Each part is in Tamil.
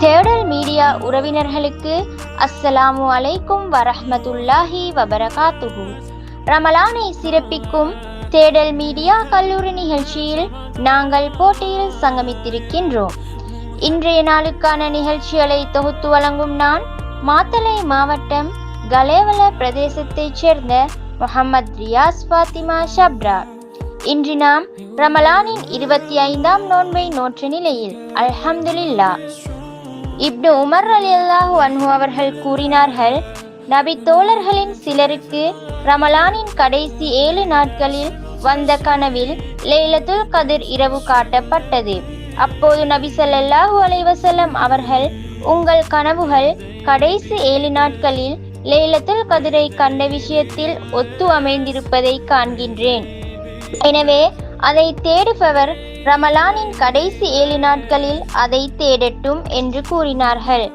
தேடல் மீடியா உறவினர்களுக்கு அஸ்ஸலாமு அலைக்கும் வரஹ்மத்துல்லாஹி வபரகாத்துஹு. ரமலானை சிறப்பிக்கும் தேடல் மீடியா கல்லூரி நிகழ்ச்சியில் நாங்கள் போட்டியில் சங்கமித்திருக்கின்றோம். இன்றைய நாளுக்கான நிகழ்ச்சிகளை தொகுத்து வழங்கும் நான் மாத்தளை மாவட்டம் கலேவல பிரதேசத்தைச் சேர்ந்த முஹம்மது ரியாஸ் ஃபாத்திமா ஷப்ரா. இன்று நாம் ரமலானின் 25ஆம் நோன்பை நோற்ற நிலையில் அல்ஹம்துலில்லாஹ். இப்னு உமர் ரலியல்லாஹு அன்ஹு அவர்கள் கூறினார்கள், நபி தோழர்களின் சிலருக்கு ரமலானின் கடைசி 7 நாட்களில் வந்த கனவில் லைலத்துல் கதிர் இரவு காட்டப்பட்டது. அப்போது நபி ஸல்லல்லாஹு அலைஹி வஸல்லம் அவர்கள், உங்கள் கனவுகள் கடைசி 7 நாட்களில் லைலத்துல் கதிரை கண்ட விஷயத்தில் ஒத்து அமைந்திருப்பதை காண்கின்றேன். எனவே அதை தேடுபவர் ரமலானின் கடைசி 7 நாட்களில் அதை தேடட்டும் என்று கூறினார்கள்.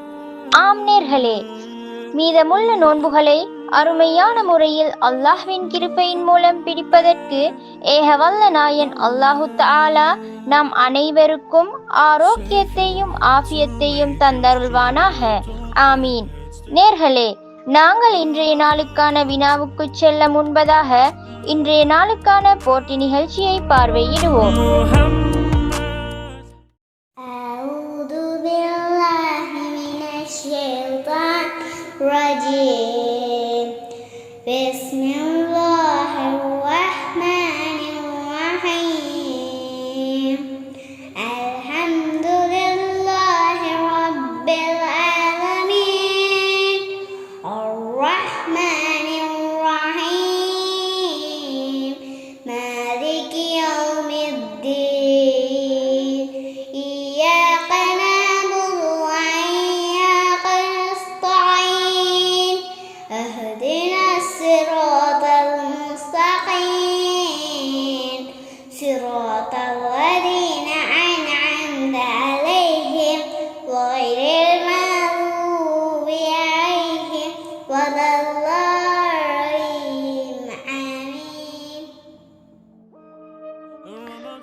ஆம் நேர்களே, மீதமுள்ள நோன்புகளை அருமையான முறையில் அல்லாஹ்வின் கிருபையின் மூலம் பிடிப்பதற்கு ஏகவல்ல நாயன் அல்லாஹு தஆலா நம் அனைவருக்கும் ஆரோக்கியத்தையும் ஆஃபியத்தையும் தந்தருள்வானாக. ஆமீன். நேர்களே, நாங்கள் இன்றைய நாளுக்கான வினாவுக்கு செல்ல முன்பதாக இன்றைய நாளுக்கான போட்டி நிகழ்ச்சியை பார்வையிடுவோம்.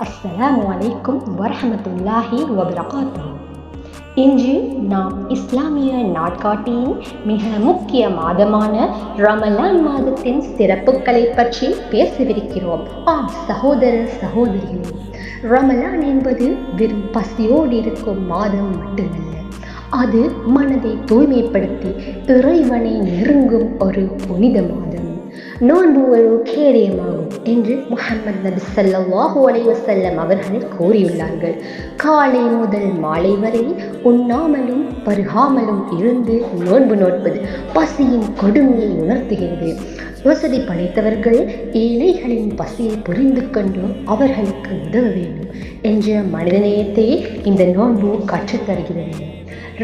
அஸ்ஸலாமு அலைக்கும் வரஹ்மத்துல்லாஹி வபரகாத்துஹு. இன்று நாம் இஸ்லாமிய நாட்காட்டியின் மிக முக்கிய மாதமான ரமலான் மாதத்தின் சிறப்புகளை பற்றி பேசவிருக்கிறோம். ஆம் சகோதர சகோதரிகளே, ரமலான் என்பது வெறும் பசியோடு இருக்கும் மாதம் மட்டுமல்ல, அது மனதை தூய்மைப்படுத்தி இறைவனை நெருங்கும் ஒரு புனித மாதம். நோன்பு ஒரு கேடயமாகும் என்று முஹம்மது நபி ஸல்லல்லாஹு அலைஹி வஸல்லம் அவர்கள் கூறியுள்ளார்கள். காலை முதல் மாலை வரை உண்ணாமலும் பருகாமலும் இருந்து நோன்பு நோட்பது பசியின் கொடுமையை உணர்த்துகிறது. வசதி படைத்தவர்கள் ஏழைகளின் பசியை புரிந்து கொண்டு அவர்களுக்கு உதவ வேண்டும் என்ற மனிதநேயத்தை இந்த நோன்பு கற்றுத்தருகிறது.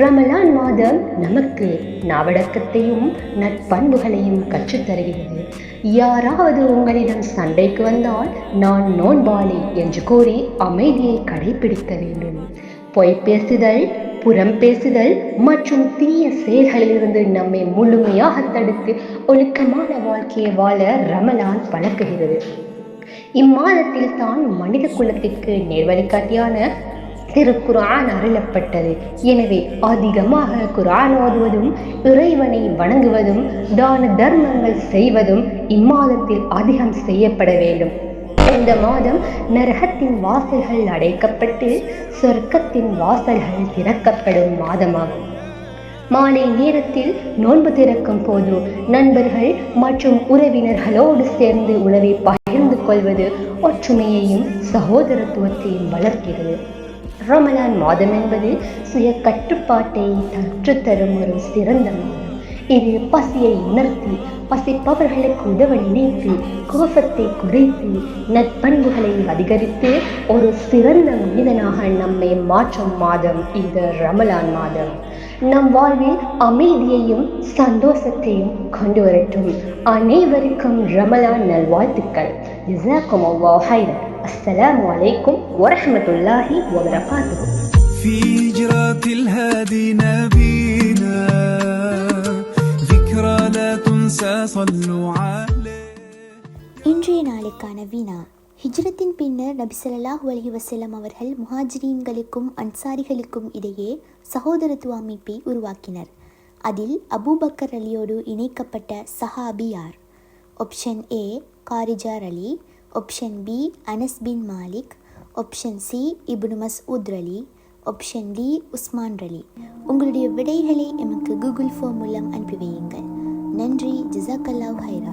ரமலான் மாதம் நமக்கு நாவடக்கத்தையும் நற்பண்புகளையும் கற்றுத்தருகிறது. யாராவது உங்களிடம் சண்டைக்கு வந்தால் நான் நோன்பாளி என்று கூறி அமைதியை கடைபிடிக்க வேண்டும். பொய் பேசுதல், புறம் பேசுதல் மற்றும் தீய செயல்களிலிருந்து நம்மை முழுமையாக தடுத்து ஒழுக்கமான வாழ்க்கையை வாழ ரமலான் பழக்குகிறது. இம்மாதத்தில் தான் மனித குலத்திற்கு நேர்வழிகாட்டியான திருக்குர்ஆன் அருளப்பட்டது. எனவே அதிகமாக குர்ஆன் ஓதுவதும் இறைவனை வணங்குவதும் தான தர்மங்கள் செய்வதும் இம்மாதத்தில் அதிகம் செய்யப்பட வேண்டும். இந்த மாதம் நரகத்தின் வாசல்கள் அடைக்கப்பட்டு சொர்க்கத்தின் வாசல்கள் திறக்கப்படும் மாதமாகும். மாலை நேரத்தில் நோன்பு திறக்கும் போது நண்பர்கள் மற்றும் உறவினர்களோடு சேர்ந்து உணவை பகிர்ந்து கொள்வது ஒற்றுமையையும் சகோதரத்துவத்தையும் வளர்க்கிறது. ரமலான் மாதம் என்பது சுய கட்டுப்பாட்டை கற்றுத்தரும் ஒரு சிறந்த மாதம். இது பசியை உணர்த்தி பசிப்பவர்களுக்கு உதவ நினைத்து கோபத்தை குறைத்து நற்பண்புகளை அதிகரித்து ஒரு சிறந்த மனிதனாக நம்மை மாற்றும் மாதம் இந்த ரமலான் மாதம். நம் வாழ்வில் அமைதியையும் சந்தோஷத்தையும் கொண்டு வரட்டும். அனைவருக்கும் ரமலான் நல்வாழ்த்துக்கள். ஜஸாக்குமுல்லாஹு ஹைரன். அஸ்ஸலாமு அலைக்கும் வரஹ்மத்துல்லாஹி வபரகாத்துஹு. في هجرة الهادي نبينا ذكرى لا تنسى صلوا عليه. இன்றைய நாளுக்கான வினா, ஹிஜ்ரத்தின் பின்னர் நபி ஸல்லல்லாஹு அலைஹி வஸல்லம் அவர்கள் முஹாஜிரீன்களுக்கும் அன்சாரிகளுக்கும் இடையே சகோதரத்துவ அமைப்பை உருவாக்கினர். அதில் அபூபக்கர் அலியோடு இணைக்கப்பட்ட சஹாபி யார்? ஆப்ஷன் ஏ காரிஜார் Ali, option B Anas bin Malik, option C Ibn Masood Ali, option D Usman Ali. உங்களுடைய விடைகளை எமக்கு கூகுள் ஃபார்ம் மூலம் அனுப்பி வையுங்கள். நன்றி. ஜஸாக்கல்லாஹு ஹைரா.